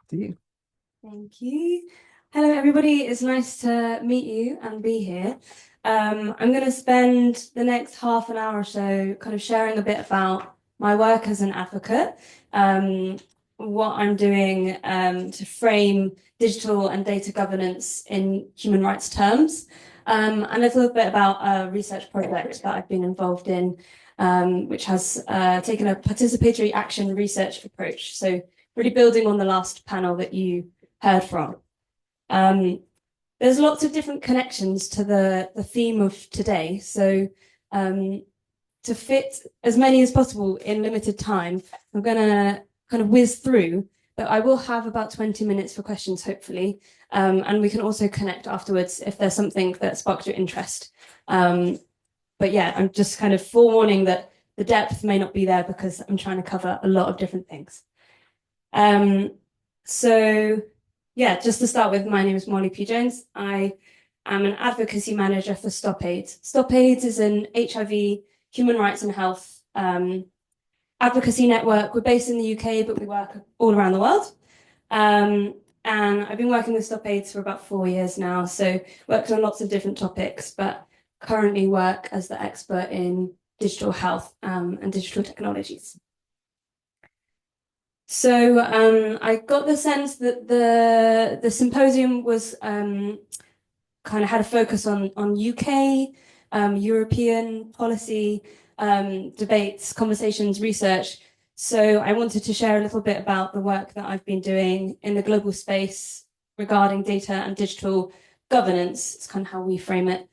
To you. Thank you. Hello, everybody. It's nice to meet you and be here. I'm going to spend the next half an hour or so kind of sharing a bit about my work as an advocate, what I'm doing to frame digital and data governance in human rights terms, and a little bit about a research project that I've been involved in, which has taken a participatory action research approach. So really building on the last panel that you heard from. There's lots of different connections to the theme of today. So to fit as many as possible in limited time, I'm going to kind of whiz through, but I will have about 20 minutes for questions, hopefully. And we can also connect afterwards if there's something that sparked your interest. But yeah, I'm just kind of forewarning that the depth may not be there because I'm trying to cover a lot of different things. So yeah, just to start with, my name is Molly Pugh-Jones. I am an advocacy manager for Stop AIDS. Stop AIDS is an HIV, human rights and health advocacy network. We're based in the UK, but we work all around the world. And I've been working with Stop AIDS for about 4 years now. So worked on lots of different topics, but currently work as the expert in digital health and digital technologies. So I got the sense that the symposium was kind of had a focus on UK, European policy, debates, conversations, research. So I wanted to share a little bit about the work that I've been doing in the global space regarding data and digital governance. It's kind of how we frame it,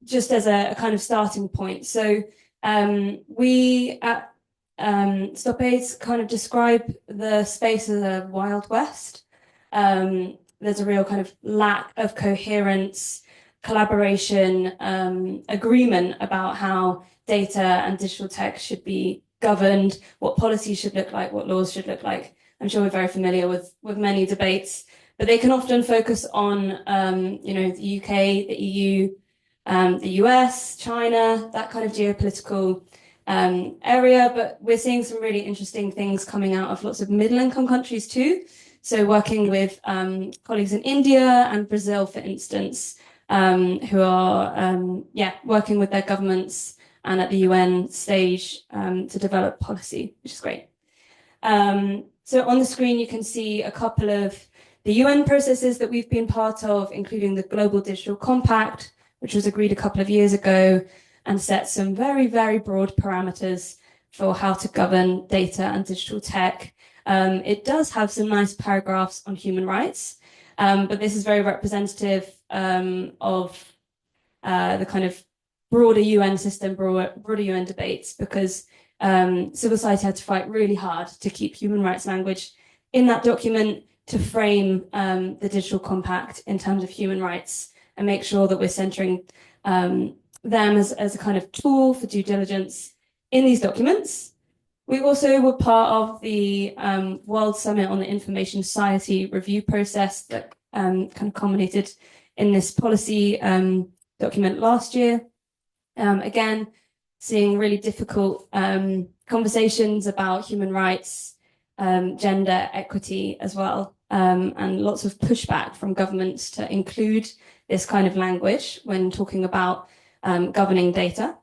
just as a kind of starting point. So we at Stop AIDS kind of describe the space as a Wild West. There's a real kind of lack of coherence, collaboration, agreement about how data and digital tech should be governed, what policies should look like, what laws should look like. I'm sure we're very familiar with many debates, but they can often focus on, the UK, the EU, the US, China, that kind of geopolitical area, but we're seeing some really interesting things coming out of lots of middle-income countries too. So working with colleagues in India and Brazil, for instance, who are working with their governments and at the UN stage to develop policy, which is great. So on the screen, you can see a couple of the UN processes that we've been part of, including the Global Digital Compact, which was agreed a couple of years ago, and set some very, very broad parameters for how to govern data and digital tech. It does have some nice paragraphs on human rights, but this is very representative of the kind of broader UN system, broader UN debates, because civil society had to fight really hard to keep human rights language in that document to frame the digital compact in terms of human rights and make sure that we're centering them as a kind of tool for due diligence in these documents. We also were part of the World Summit on the Information Society review process that kind of culminated in this policy document last year. Again, seeing really difficult conversations about human rights, gender equity as well, and lots of pushback from governments to include this kind of language when talking about governing data.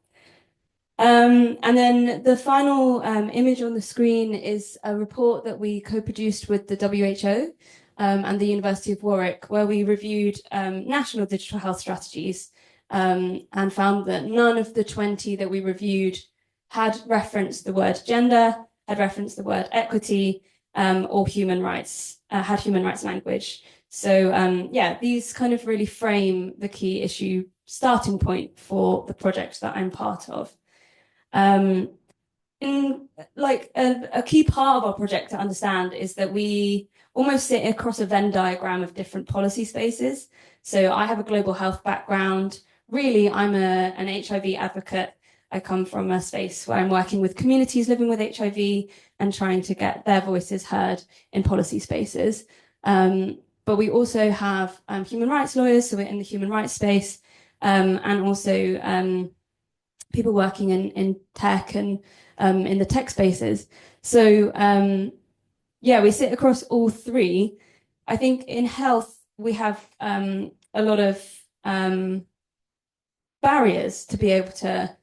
And then the final image on the screen is a report that we co-produced with the WHO and the University of Warwick, where we reviewed national digital health strategies and found that none of the 20 that we reviewed had referenced the word gender, had referenced the word equity, or human rights, had human rights language. So these kind of really frame the key issue starting point for the project that I'm part of. In like a key part of our project to understand is that we almost sit across a Venn diagram of different policy spaces. So I have a global health background. Really, I'm an HIV advocate. I come from a space where I'm working with communities living with HIV and trying to get their voices heard in policy spaces. But we also have human rights lawyers, so we're in the human rights space, and also people working in tech and in the tech spaces. So Yeah, we sit across all three. I think in health, we have a lot of barriers to be able to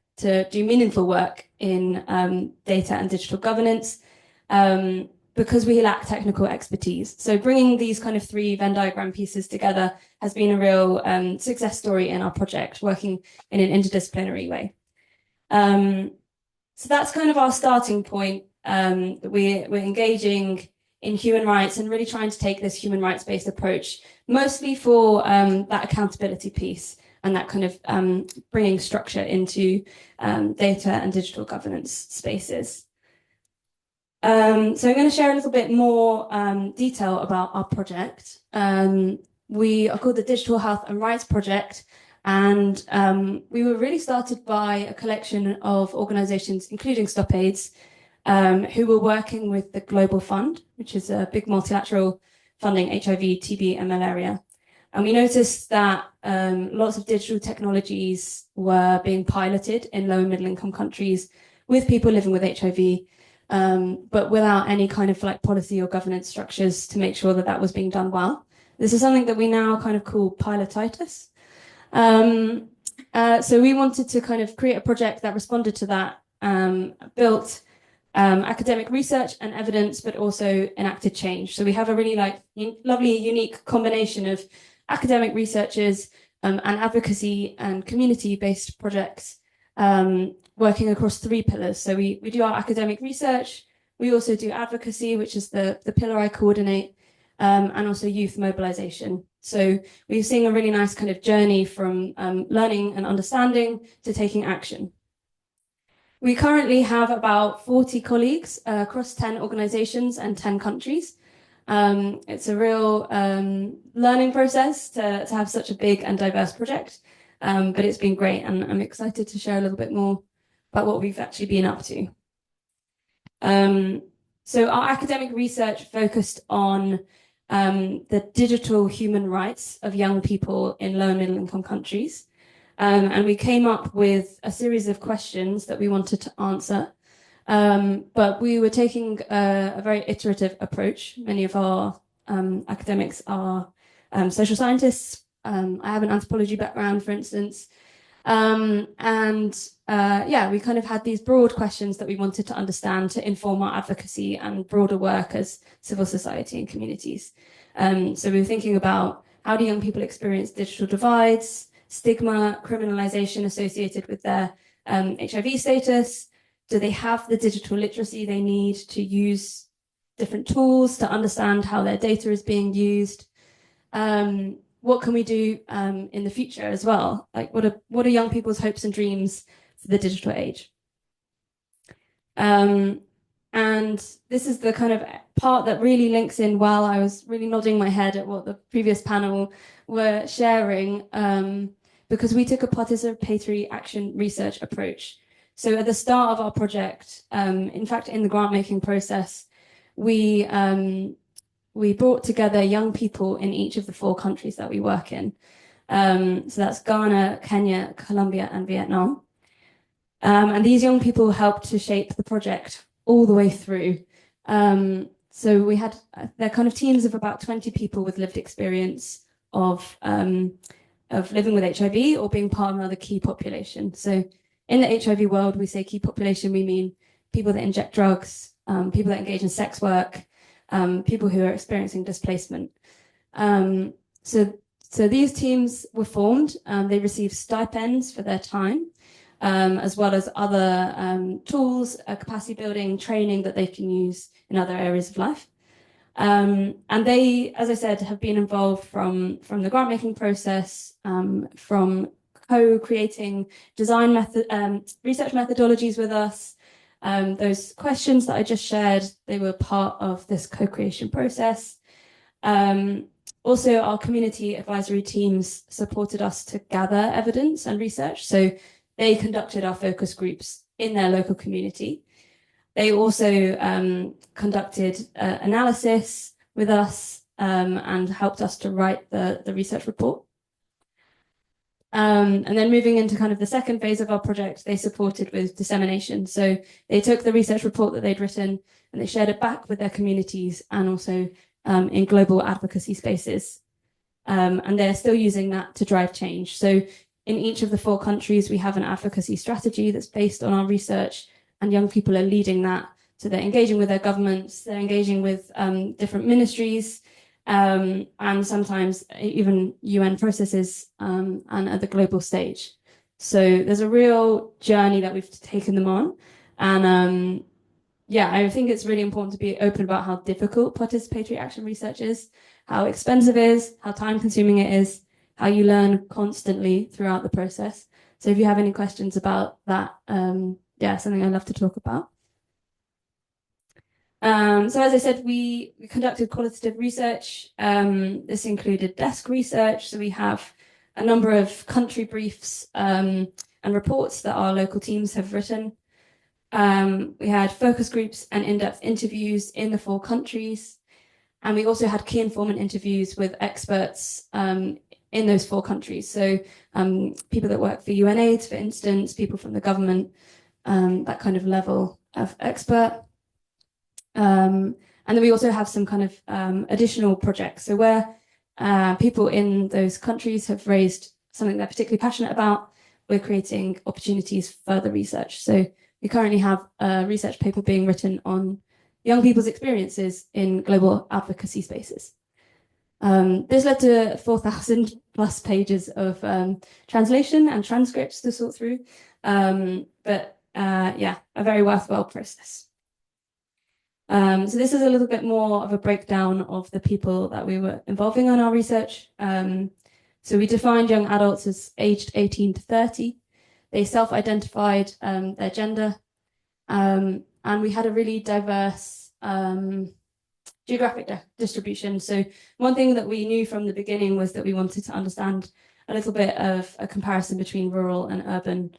do meaningful work in data and digital governance because we lack technical expertise. So bringing these kind of three Venn diagram pieces together has been a real success story in our project, working in an interdisciplinary way. So that's kind of our starting point. We're engaging in human rights and really trying to take this human rights-based approach, mostly for that accountability piece and that kind of bringing structure into data and digital governance spaces. So I'm going to share a little bit more detail about our project. We are called the Digital Health and Rights Project, and we were really started by a collection of organizations, including StopAIDS, who were working with the Global Fund, which is a big multilateral funding HIV, TB, and malaria. And we noticed that lots of digital technologies were being piloted in low and middle income countries with people living with HIV, but without any kind of like policy or governance structures to make sure that that was being done well. This is something that we now kind of call pilotitis. So we wanted to kind of create a project that responded to that, built academic research and evidence, but also enacted change. So we have a really like lovely, unique combination of academic researchers and advocacy and community-based projects working across three pillars. So we do our academic research, we also do advocacy, which is the pillar I coordinate, and also youth mobilization. So we're seeing a really nice kind of journey from learning and understanding to taking action. We currently have about 40 colleagues across 10 organizations and 10 countries. It's a real learning process to have such a big and diverse project, but it's been great, and I'm excited to share a little bit more about what we've actually been up to. So our academic research focused on the digital human rights of young people in low and middle income countries. And we came up with a series of questions that we wanted to answer. But we were taking a very iterative approach. Many of our academics are social scientists. I have an anthropology background, for instance. Yeah, we kind of had these broad questions that we wanted to understand to inform our advocacy and broader work as civil society and communities. So we were thinking about how do young people experience digital divides, stigma, criminalization associated with their HIV status? Do they have the digital literacy they need to use different tools to understand how their data is being used? What can we do in the future as well? Like, what are young people's hopes and dreams for the digital age? And this is the kind of part that really links in while I was really nodding my head at what the previous panel were sharing, because we took a participatory action research approach. So at the start of our project, in fact, in the grant making process, we brought together young people in each of the 4 countries that we work in. So that's Ghana, Kenya, Colombia, and Vietnam. And these young people helped to shape the project all the way through. So we had, they're kind of teams of about 20 people with lived experience of living with HIV or being part of another key population. So in the HIV world, we say key population, we mean people that inject drugs, people that engage in sex work, people who are experiencing displacement. So these teams were formed. They received stipends for their time, as well as other tools, capacity building, training that they can use in other areas of life. And they, as I said, have been involved from the grant making process, from co-creating design research methodologies with us. Those questions that I just shared, they were part of this co-creation process. Also, our community advisory teams supported us to gather evidence and research. So they conducted our focus groups in their local community. They also conducted analysis with us and helped us to write the research report. And then moving into kind of the second phase of our project, they supported with dissemination. So they took the research report that they'd written and they shared it back with their communities and also in global advocacy spaces. And they're still using that to drive change. So in each of the 4 countries, we have an advocacy strategy that's based on our research, and young people are leading that. So they're engaging with their governments, they're engaging with different ministries, and sometimes even UN processes and at the global stage. So there's a real journey that we've taken them on. And yeah, I think it's really important to be open about how difficult participatory action research is, how expensive it is, how time consuming it is, how you learn constantly throughout the process. So if you have any questions about that, yeah, something I'd love to talk about. So as I said, we conducted qualitative research. This included desk research. So we have a number of country briefs and reports that our local teams have written. We had focus groups and in-depth interviews in the 4 countries. And we also had key informant interviews with experts in those 4 countries. So people that work for UNAIDS, for instance, people from the government, that kind of level of expert. And then we also have some kind of additional projects. So where people in those countries have raised something they're particularly passionate about, we're creating opportunities for further research. So we currently have a research paper being written on young people's experiences in global advocacy spaces. This led to 4,000 plus pages of translation and transcripts to sort through. But yeah, a very worthwhile process. So this is a little bit more of a breakdown of the people that we were involving on our research. So we defined young adults as aged 18 to 30. They self-identified their gender. And we had a really diverse geographic distribution. So one thing that we knew from the beginning was that we wanted to understand a little bit of a comparison between rural and urban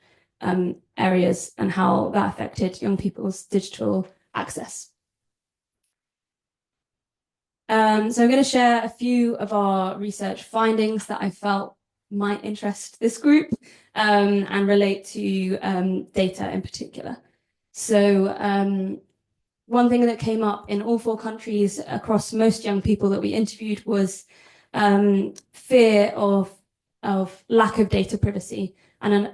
areas and how that affected young people's digital access. So I'm going to share a few of our research findings that I felt might interest this group and relate to data in particular. So one thing that came up in all 4 countries across most young people that we interviewed was fear of lack of data privacy and an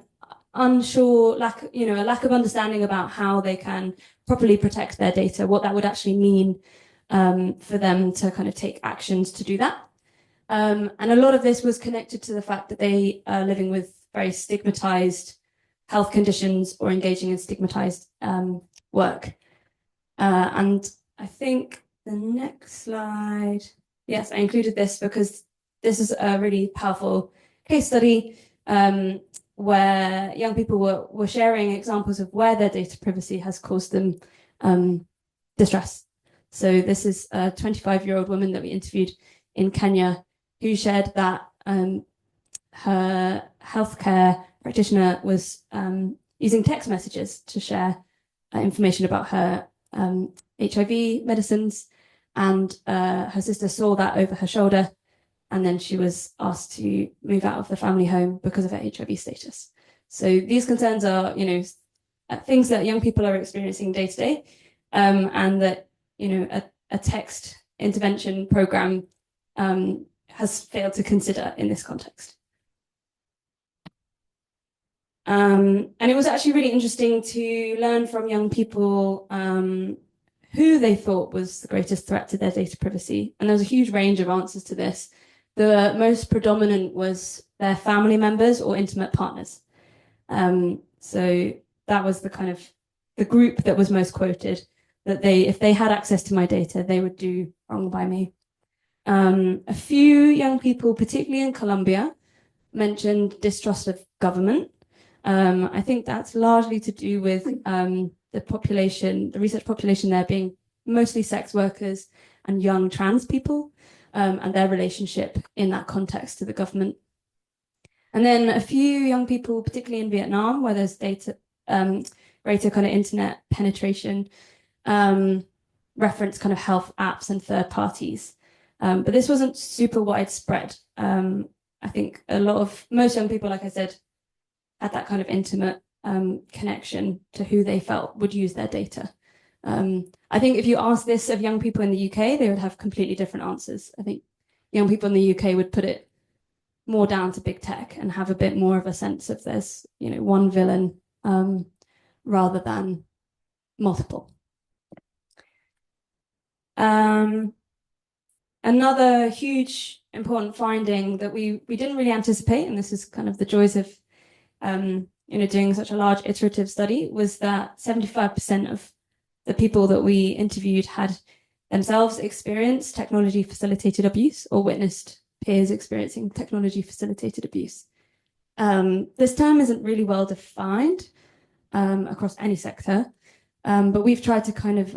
unsure lack, a lack of understanding about how they can properly protect their data, what that would actually mean for them to kind of take actions to do that. And a lot of this was connected to the fact that they are living with very stigmatized health conditions or engaging in stigmatized work. And I think the next slide, yes, I included this because this is a really powerful case study where young people were sharing examples of where their data privacy has caused them distress. So this is a 25-year-old woman that we interviewed in Kenya who shared that her healthcare practitioner was using text messages to share information about her HIV medicines, and her sister saw that over her shoulder, and then she was asked to move out of the family home because of her HIV status. So these concerns are, things that young people are experiencing day to day, and that, a text intervention program has failed to consider in this context. And it was actually really interesting to learn from young people who they thought was the greatest threat to their data privacy. And there was a huge range of answers to this. The most predominant was their family members or intimate partners. So that was the kind of the group that was most quoted, that if they had access to my data, they would do wrong by me. A few young people, particularly in Colombia, mentioned distrust of government. I think that's largely to do with the research population there being mostly sex workers and young trans people, and their relationship in that context to the government. And then a few young people, particularly in Vietnam, where there's greater kind of internet penetration, reference kind of health apps and third parties. But this wasn't super widespread. I think most young people, like I said, had that kind of intimate connection to who they felt would use their data. I think if you ask this of young people in the UK, they would have completely different answers. I think young people in the UK would put it more down to big tech and have a bit more of a sense of there's, one villain rather than multiple. Another huge important finding that we didn't really anticipate, and this is kind of the joys of doing such a large iterative study, was that 75% of the people that we interviewed had themselves experienced technology facilitated abuse or witnessed peers experiencing technology facilitated abuse. This term isn't really well defined across any sector, but we've tried to kind of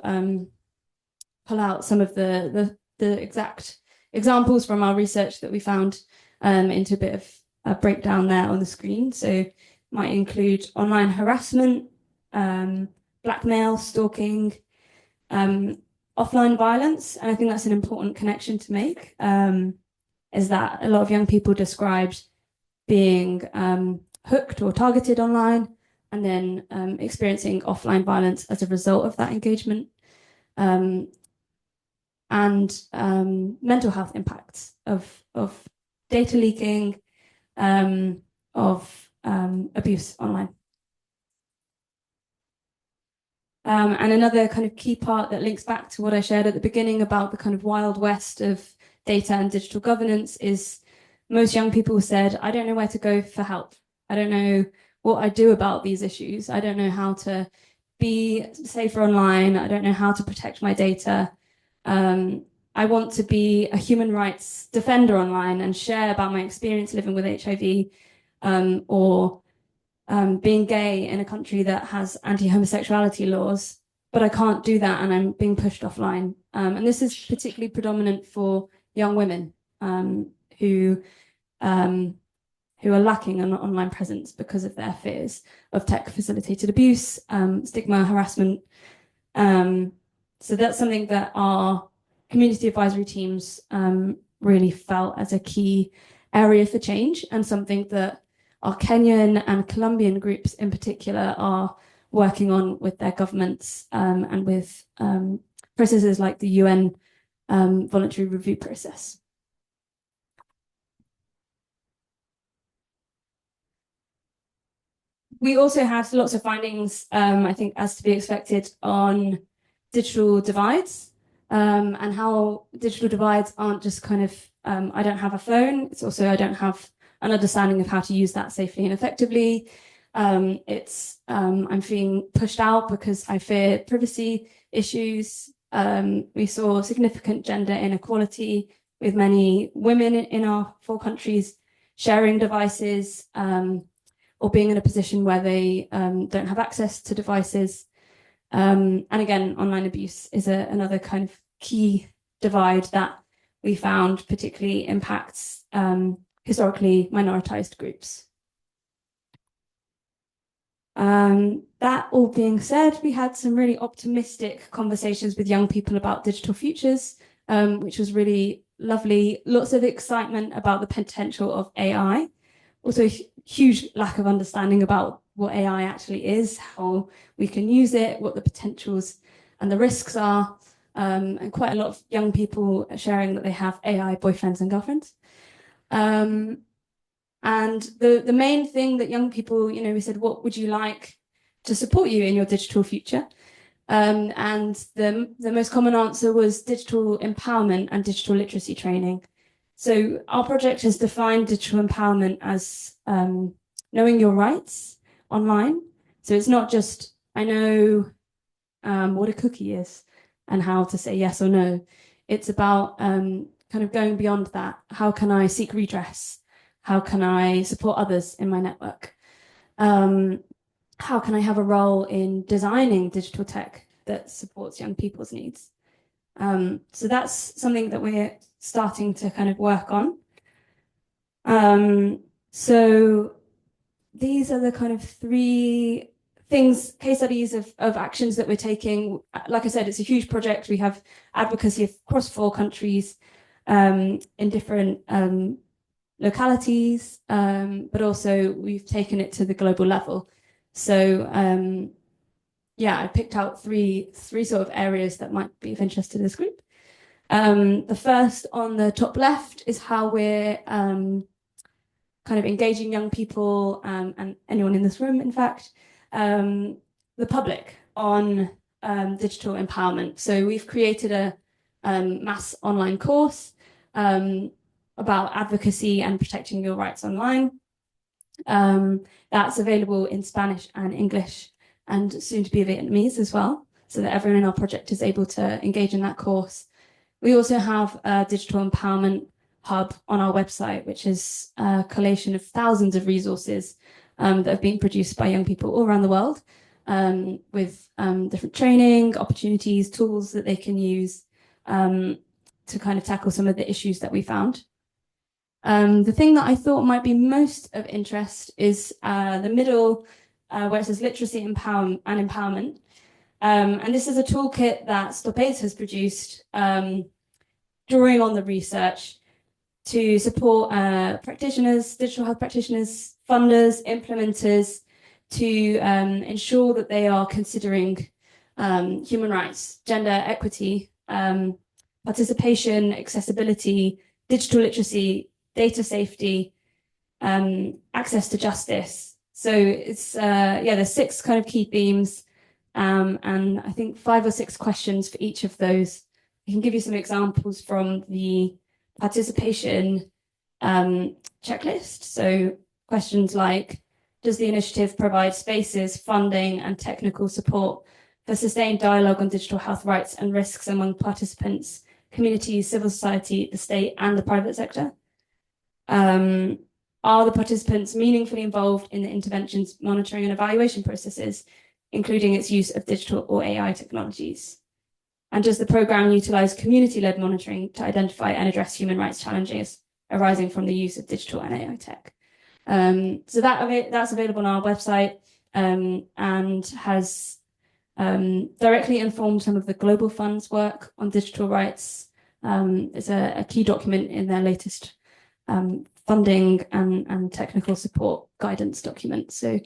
pull out some of the exact examples from our research that we found into a bit of a breakdown there on the screen. So might include online harassment, blackmail, stalking, offline violence. And I think that's an important connection to make, is that a lot of young people described being hooked or targeted online and then experiencing offline violence as a result of that engagement. And mental health impacts of data leaking, of abuse online. And another kind of key part that links back to what I shared at the beginning about the kind of wild west of data and digital governance is most young people said, I don't know where to go for help. I don't know what I do about these issues. I don't know how to be safer online. I don't know how to protect my data. I want to be a human rights defender online and share about my experience living with HIV, or being gay in a country that has anti-homosexuality laws, but I can't do that and I'm being pushed offline. And this is particularly predominant for young women who are lacking an online presence because of their fears of tech-facilitated abuse, stigma, harassment. So that's something that our community advisory teams really felt as a key area for change, and something that our Kenyan and Colombian groups in particular are working on with their governments and with processes like the UN voluntary review process. We also had lots of findings, I think, as to be expected, on digital divides and how digital divides aren't just kind of, I don't have a phone, it's also I don't have an understanding of how to use that safely and effectively. I'm feeling pushed out because I fear privacy issues. We saw significant gender inequality with many women in our 4 countries sharing devices or being in a position where they don't have access to devices. And again, online abuse is another kind of key divide that we found particularly impacts historically minoritized groups. That all being said, we had some really optimistic conversations with young people about digital futures, which was really lovely. Lots of excitement about the potential of AI. Also, huge lack of understanding about what AI actually is, how we can use it, what the potentials and the risks are. And quite a lot of young people are sharing that they have AI boyfriends and girlfriends. And the main thing that young people, we said, what would you like to support you in your digital future? And the most common answer was digital empowerment and digital literacy training. So our project has defined digital empowerment as knowing your rights online. So it's not just, I know what a cookie is and how to say yes or no. It's about kind of going beyond that. How can I seek redress? How can I support others in my network? How can I have a role in designing digital tech that supports young people's needs? So that's something that we're starting to kind of work on. So these are the kind of 3 case studies of actions that we're taking. Like I said, it's a huge project. We have advocacy across 4 countries in different localities, but also we've taken it to the global level. So yeah, I picked out three sort of areas that might be of interest to this group. The first on the top left is how we're kind of engaging young people and anyone in this room, in fact, the public on digital empowerment. So we've created a mass online course about advocacy and protecting your rights online. That's available in Spanish and English and soon to be Vietnamese as well, so that everyone in our project is able to engage in that course. We also have a digital empowerment hub on our website, which is a collation of thousands of resources that have been produced by young people all around the world with different training, opportunities, tools that they can use to kind of tackle some of the issues that we found. The thing that I thought might be most of interest is the middle, where it says literacy and empowerment. And this is a toolkit that Stop AIDS has produced, drawing on the research to support practitioners, digital health practitioners, funders, implementers, to ensure that they are considering human rights, gender equity, participation, accessibility, digital literacy, data safety, access to justice. So it's, yeah, there's 6 kind of key themes, and I think 5 or 6 questions for each of those. I can give you some examples from the participation checklist. So questions like, does the initiative provide spaces, funding, and technical support for sustained dialogue on digital health rights and risks among participants, communities, civil society, the state, and the private sector? Are the participants meaningfully involved in the interventions, monitoring, and evaluation processes, including its use of digital or AI technologies? And does the programme utilise community-led monitoring to identify and address human rights challenges arising from the use of digital and AI tech? So that's available on our website and has directly informed some of the Global Fund's work on digital rights. It's a key document in their latest funding and technical support guidance document. So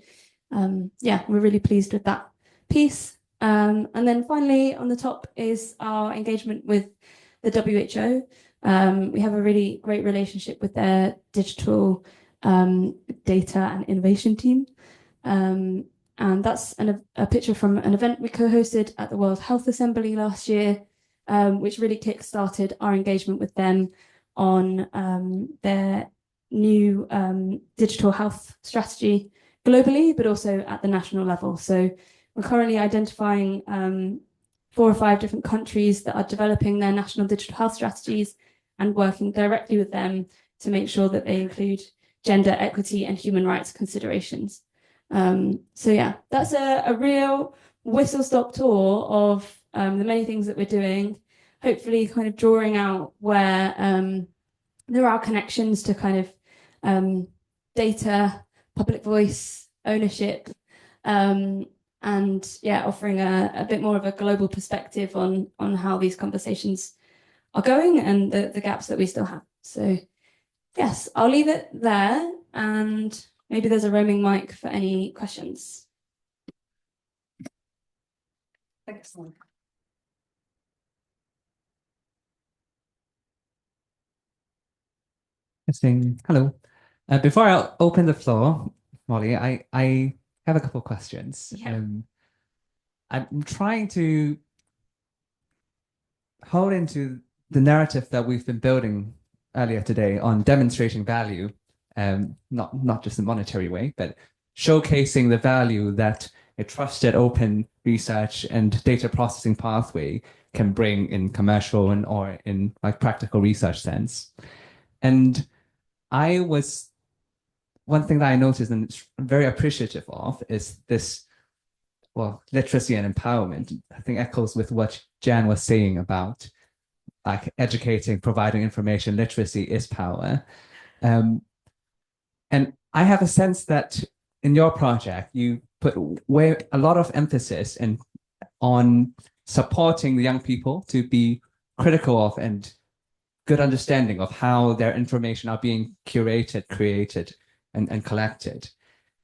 yeah, we're really pleased with that piece. And then finally, on the top is our engagement with the WHO. We have a really great relationship with their digital data and innovation team. And that's a picture from an event we co-hosted at the World Health Assembly last year, which really kick-started our engagement with them on their new digital health strategy globally, but also at the national level. So we're currently identifying 4 or 5 different countries that are developing their national digital health strategies and working directly with them to make sure that they include gender equity and human rights considerations. So yeah, that's a real whistle-stop tour of the many things that we're doing, hopefully kind of drawing out where there are connections to kind of data, public voice, ownership, and yeah, offering a bit more of a global perspective on how these conversations are going and the gaps that we still have. So yes, I'll leave it there, and maybe there's a roaming mic for any questions. Excellent. Interesting. Hello. Before I open the floor, Molly, I have a couple of questions. Yeah. I'm trying to hold into the narrative that we've been building earlier today on demonstrating value, not just in a monetary way, but showcasing the value that a trusted open research and data processing pathway can bring in commercial and or in like practical research sense. And one thing that I noticed and it's very appreciative of is this, well, literacy and empowerment. I think echoes with what Jan was saying about like educating, providing information, literacy is power. And I have a sense that in your project, you put a lot of emphasis on supporting the young people to be critical of and good understanding of how their information are being curated, created, and collected.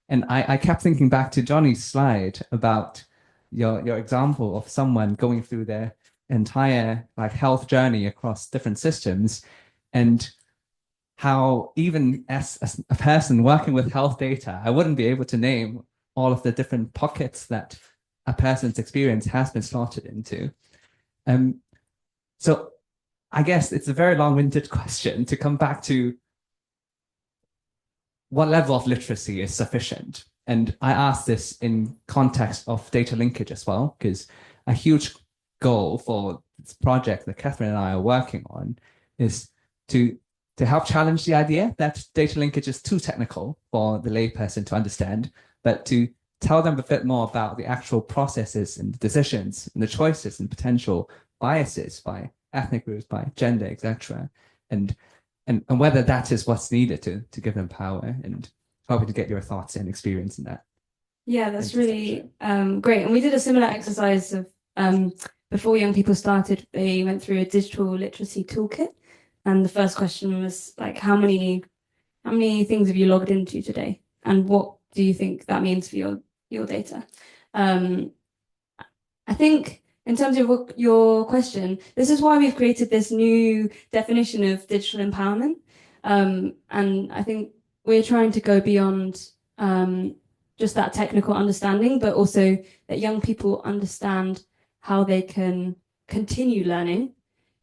And I kept thinking back to Johnny's slide about your example of someone going through their entire like health journey across different systems, and how even as a person working with health data, I wouldn't be able to name all of the different pockets that a person's experience has been slotted into. Um, so I guess it's a very long-winded question to come back to what level of literacy is sufficient. And I ask this in context of data linkage as well, because a huge goal for this project that Catherine and I are working on is to help challenge the idea that data linkage is too technical for the layperson to understand, but to tell them a bit more about the actual processes and the decisions and the choices and potential biases by ethnic groups, by gender, etc. And whether that is what's needed to give them power, and hoping to get your thoughts and experience in that. Yeah, that's really great. And we did a similar exercise of before young people started, they went through a digital literacy toolkit. And the first question was like, how many things have you logged into today? And what do you think that means for your data? I think in terms of your question, this is why we've created this new definition of digital empowerment. And I think we're trying to go beyond just that technical understanding, but also that young people understand how they can continue learning,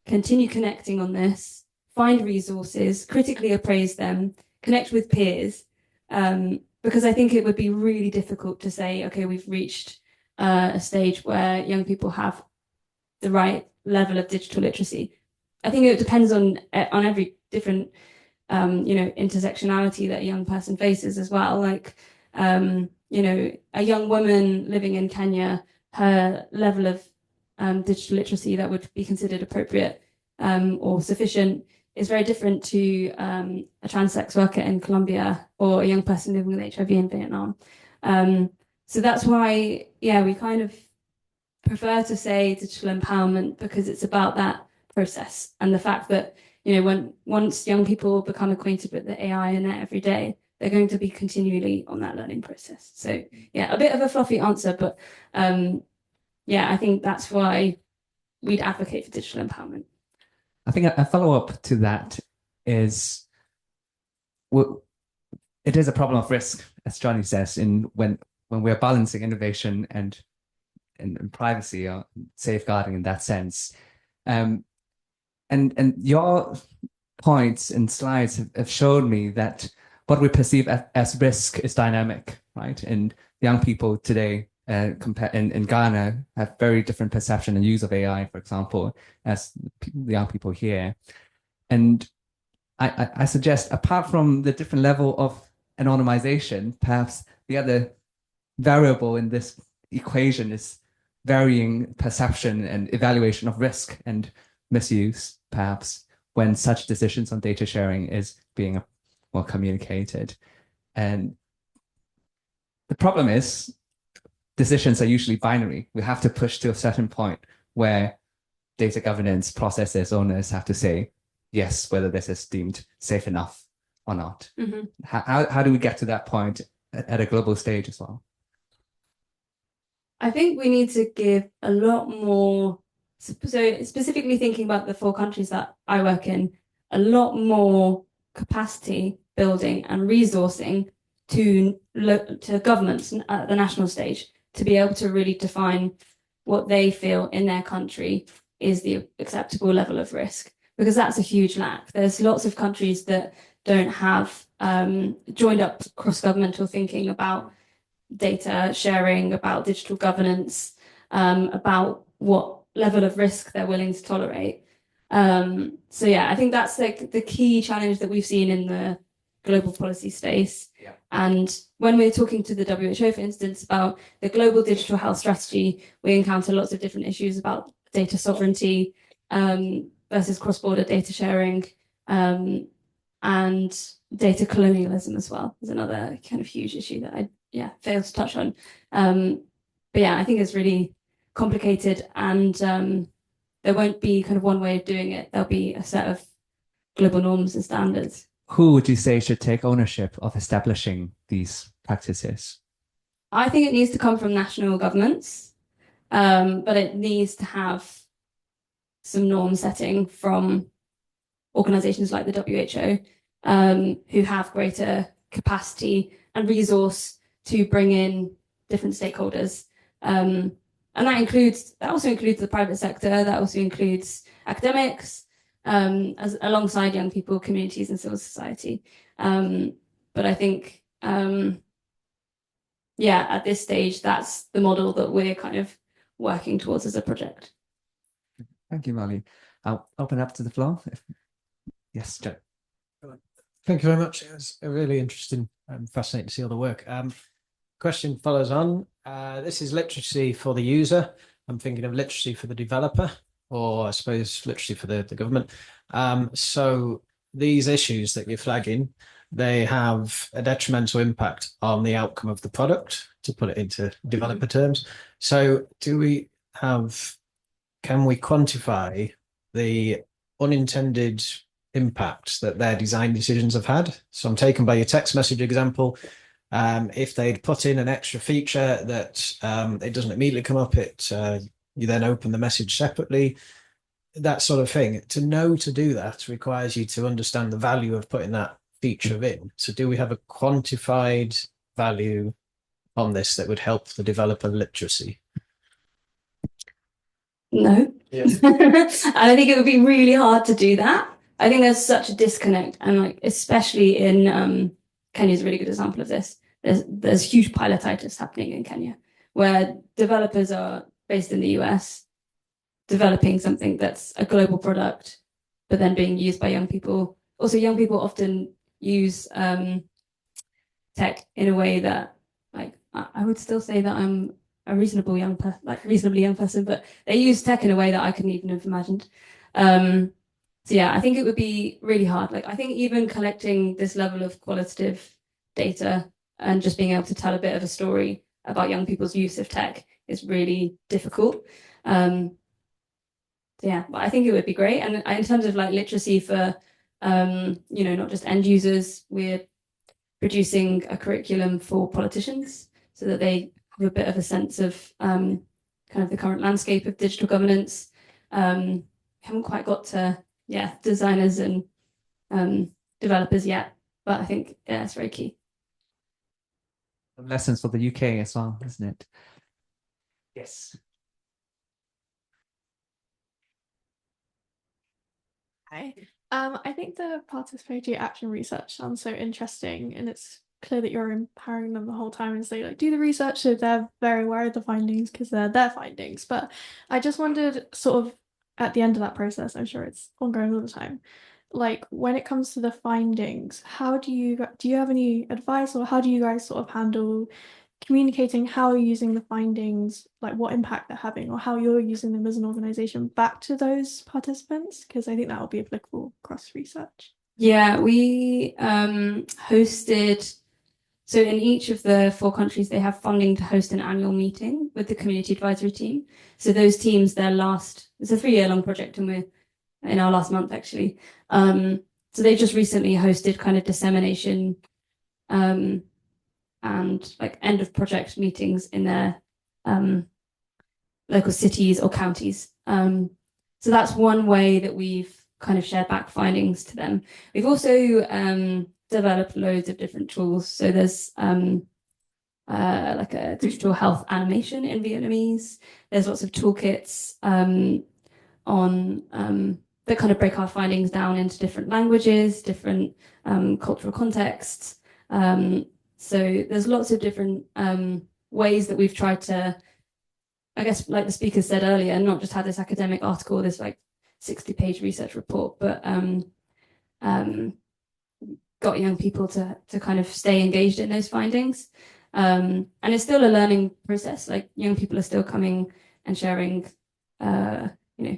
continue connecting on this, find resources, critically appraise them, connect with peers. Because I think it would be really difficult to say, okay, we've reached a stage where young people have the right level of digital literacy. I think it depends on every different intersectionality that a young person faces as well. Like a young woman living in Kenya, her level of digital literacy that would be considered appropriate or sufficient is very different to a trans-sex worker in Colombia or a young person living with HIV in Vietnam. So that's why, we kind of prefer to say digital empowerment, because it's about that process and the fact that, once young people become acquainted with the AI in their every day, they're going to be continually on that learning process. So a bit of a fluffy answer, but I think that's why we'd advocate for digital empowerment. I think a follow-up to that is, it is a problem of risk, as Johnny says, in when we're balancing innovation and privacy or safeguarding in that sense. And your points and slides have showed me that what we perceive as risk is dynamic, right? And young people today in Ghana have very different perception and use of AI, for example, as the young people here. And I suggest, apart from the different level of anonymization, perhaps the other variable in this equation is varying perception and evaluation of risk and misuse, perhaps, when such decisions on data sharing is being well communicated. And the problem is decisions are usually binary. We have to push to a certain point where data governance processes, owners have to say yes, whether this is deemed safe enough or not. Mm-hmm. How do we get to that point at a global stage as well? I think we need to give a lot more, so specifically thinking about the 4 countries that I work in, a lot more capacity building and resourcing to governments at the national stage to be able to really define what they feel in their country is the acceptable level of risk, because that's a huge lack. There's lots of countries that don't have joined up cross-governmental thinking about data sharing, about digital governance, about what level of risk they're willing to tolerate. I think that's like the key challenge that we've seen in the global policy space. Yeah. And when we're talking to the WHO, for instance, about the global digital health strategy, we encounter lots of different issues about data sovereignty versus cross-border data sharing, and data colonialism as well is another kind of huge issue that I failed to touch on. I think it's really complicated, and there won't be kind of one way of doing it. There'll be a set of global norms and standards. Who would you say should take ownership of establishing these practices? I think it needs to come from national governments, but it needs to have some norm setting from organizations like the WHO, who have greater capacity and resource to bring in different stakeholders. And that also includes the private sector, that also includes academics, as alongside young people, communities, and civil society. But I think, yeah, at this stage, that's the model that we're kind of working towards as a project. Thank you, Molly. I'll open up to the floor. Yes, Joe. Thank you very much. It was a really interesting and fascinating to see all the work. Question follows on. This is literacy for the user. I'm thinking of literacy for the developer, or I suppose literacy for the government. So these issues that you're flagging, they have a detrimental impact on the outcome of the product, to put it into developer terms. So can we quantify the unintended impacts that their design decisions have had? So I'm taken by your text message example. If they'd put in an extra feature that it doesn't immediately come up, you then open the message separately, that sort of thing. To know to do that requires you to understand the value of putting that feature in. So do we have a quantified value on this that would help the developer literacy? No. Yeah. And I think it would be really hard to do that. I think there's such a disconnect, and like especially in Kenya is a really good example of this. There's huge pilotitis happening in Kenya, where developers are based in the US, developing something that's a global product, but then being used by young people. Also, young people often use tech in a way that, like, I would still say that I'm a reasonably young person, but they use tech in a way that I couldn't even have imagined. So yeah, I think it would be really hard. Like, I think even collecting this level of qualitative data and just being able to tell a bit of a story about young people's use of tech is really difficult. So yeah, but I think it would be great. And in terms of like literacy for, not just end users, we're producing a curriculum for politicians so that they have a bit of a sense of kind of the current landscape of digital governance. Haven't quite got to designers and developers yet, but I think it's very key. Lessons for the UK as well, isn't it? Yes. Hi. I think the participatory action research sounds so interesting, and it's clear that you're empowering them the whole time as they like do the research, so they're very aware of the findings because they're their findings. But I just wondered, sort of at the end of that process, I'm sure it's ongoing all the time, like when it comes to the findings, how do you have any advice, or how do you guys sort of handle communicating how you're using the findings, like what impact they're having, or how you're using them as an organization back to those participants? Because I think that will be applicable across research. Yeah, we hosted, so in each of the 4 countries, they have funding to host an annual meeting with the community advisory team. So those teams, it's a 3-year-long project, and we're in our last month actually. So they just recently hosted kind of dissemination and like end of project meetings in their local cities or counties. So that's one way that we've kind of shared back findings to them. We've also developed loads of different tools. So there's like a digital health animation in Vietnamese. There's lots of toolkits on that kind of break our findings down into different languages, different cultural contexts. So there's lots of different ways that we've tried to, I guess, like the speaker said earlier, not just have this academic article, this like 60-page research report, but got young people to kind of stay engaged in those findings. And it's still a learning process. Like young people are still coming and sharing,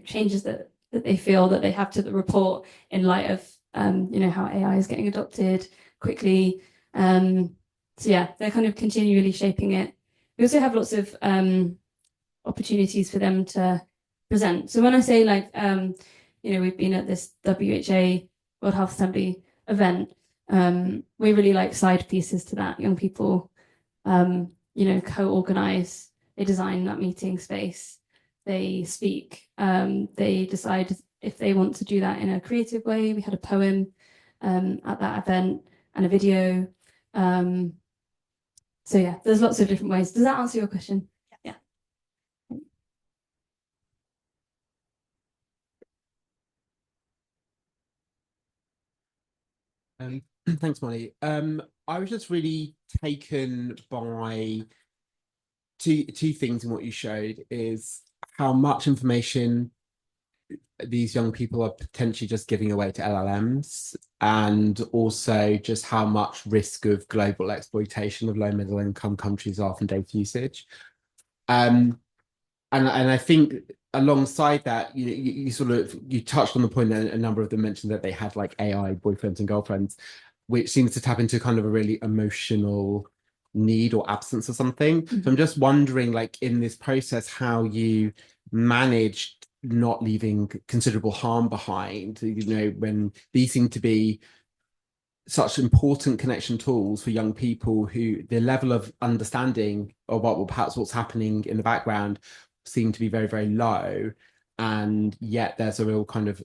changes that they feel that they have to the report in light of, how AI is getting adopted quickly. So yeah, they're kind of continually shaping it. We also have lots of opportunities for them to present. So when I say like, we've been at this WHA World Health Assembly event. We really like side pieces to that. Young people, co-organize, they design that meeting space, they speak, they decide if they want to do that in a creative way. We had a poem at that event and a video. So yeah, there's lots of different ways. Does that answer your question? Yeah. Thanks, Molly. I was just really taken by two things in what you showed, is how much information these young people are potentially just giving away to LLMs, and also just how much risk of global exploitation of low middle income countries are from data usage. And I think alongside that, you touched on the point that a number of them mentioned that they had like AI boyfriends and girlfriends, which seems to tap into kind of a really emotional need or absence or something. So I'm just wondering, like, in this process, how you managed not leaving considerable harm behind, when these seem to be such important connection tools for young people who the level of understanding of perhaps what's happening in the background seem to be very, very low. And yet there's a real kind of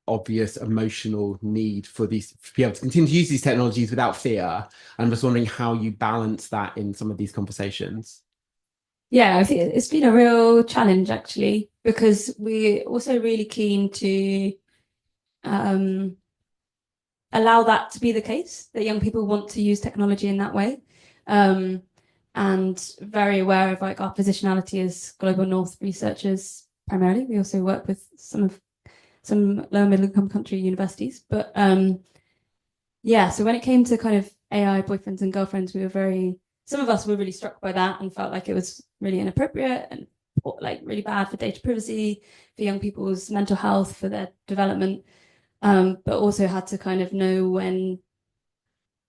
obvious emotional need for these, to be able to continue to use these technologies without fear. I'm just wondering how you balance that in some of these conversations. Yeah, I think it's been a real challenge actually, because we're also really keen to allow that to be the case, that young people want to use technology in that way. And very aware of like our positionality as Global North researchers primarily. We also work with some lower middle income country universities. But yeah, so when it came to kind of AI boyfriends and girlfriends, some of us were really struck by that and felt like it was really inappropriate and like really bad for data privacy, for young people's mental health, for their development. But also had to kind of know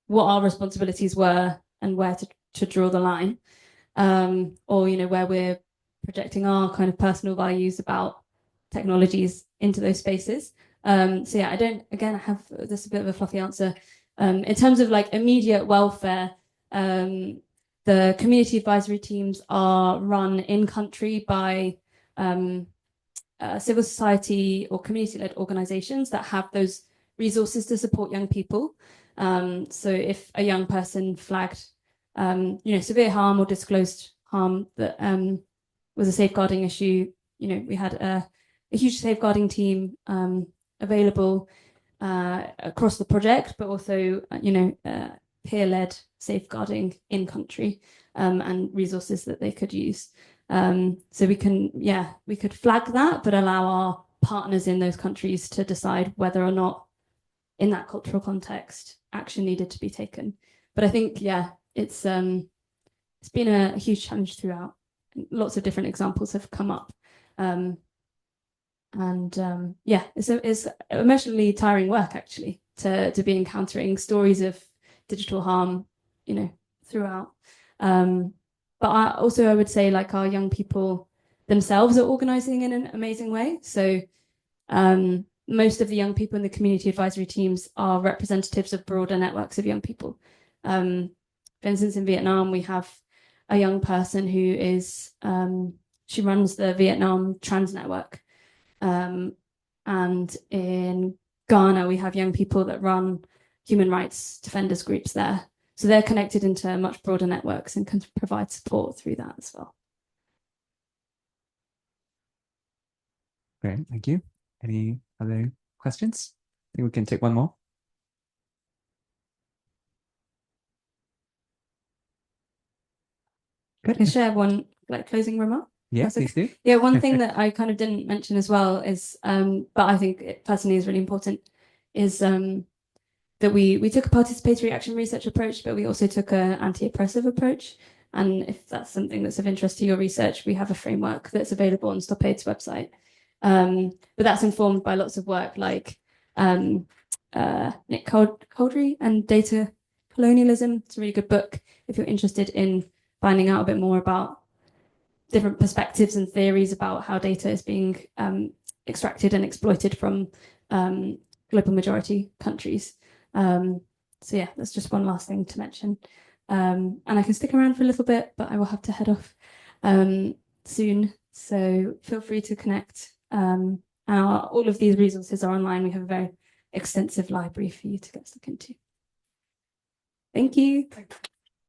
what our responsibilities were and where to draw the line, or where we're projecting our kind of personal values about technologies into those spaces. So yeah, I have this a bit of a fluffy answer. In terms of like immediate welfare, the community advisory teams are run in country by civil society or community-led organizations that have those resources to support young people. So if a young person flagged, severe harm or disclosed harm that was a safeguarding issue, we had a huge safeguarding team available across the project, but also, peer-led safeguarding in country and resources that they could use. So we could flag that, but allow our partners in those countries to decide whether or not in that cultural context action needed to be taken. But I think, it's been a huge challenge throughout. Lots of different examples have come up. It's emotionally tiring work actually to be encountering stories of digital harm, throughout. But I would say like our young people themselves are organizing in an amazing way. So most of the young people in the community advisory teams are representatives of broader networks of young people. For instance, in Vietnam, we have a young person who is, she runs the Vietnam Trans Network. And in Ghana, we have young people that run human rights defenders groups there. So they're connected into much broader networks and can provide support through that as well. Great, thank you. Any other questions? I think we can take one more. Good. Can I share one closing remark? Yeah, please do. Yeah, one thing that I kind of didn't mention as well is, but I think it personally is really important, is that we took a participatory action research approach, but we also took an anti-oppressive approach. And if that's something that's of interest to your research, we have a framework that's available on StopAid's website. But that's informed by lots of work like Nick Coldry and Data Colonialism. It's a really good book if you're interested in finding out a bit more about different perspectives and theories about how data is being extracted and exploited from global majority countries. So yeah, that's just one last thing to mention. And I can stick around for a little bit, but I will have to head off soon. So feel free to connect. All of these resources are online. We have a very extensive library for you to get stuck into. Thank you.